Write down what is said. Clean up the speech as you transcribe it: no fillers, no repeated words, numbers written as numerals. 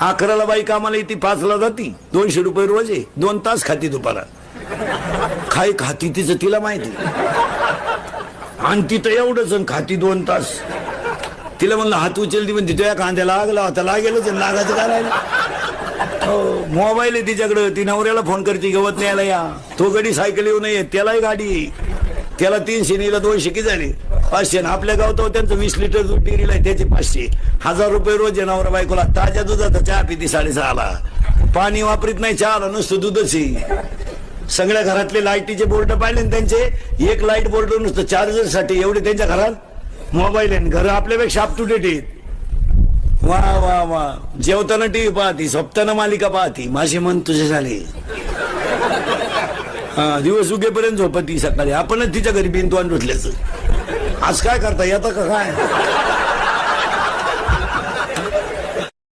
11ला बाई कामाला येते, 5ला जाती, 200 रुपये रोज आहे, 2 तास खाती दुपारात. काय खाती तिचं तिला माहिती. आणि तिथं एवढंच खाती 2 तास. तिला म्हणलं हात उचलती म्हणते तुझ्या कांद्या लागला होता, लागेलच लागायचं काय राहिलं. हो, मोबाईल आहे तिच्याकडं, ती नवऱ्याला फोन करते गवत न्यायला या. तो गडी सायकल येऊ नये, त्यालाही गाडी, त्याला 300 नीला 200 किती झाले, 500. आपल्या गावात त्यांचं 20 लिटर दूध डेअरीला आहे, त्याचे 500. 1000 रुपये रोज आहे नवरा बायकोला. ताज्या दुधाचा चहा पिती 6:30ला, पाणी वापरीत नाही चहाला, नुसतं दूधच आहे. सगळ्या घरातले लाईटीचे बोर्ड पाहिले ना त्यांचे, एक लाईट बोर्ड नुसतं चार्जर साठी, एवढे त्यांच्या घरात मोबाईल आहे. घर आपल्यापेक्षा अप टू डेट आहेत. वा वा वा. जेवताना टीव्ही पाहती, झोपताना मालिका पाहती. माझे मन तुझे झाले. दिवस उगेपर्यंत झोपती, सकाळी आपणच तिच्या घरी बिनतोंड उठल्याचं. आज काय करता येतं का काय.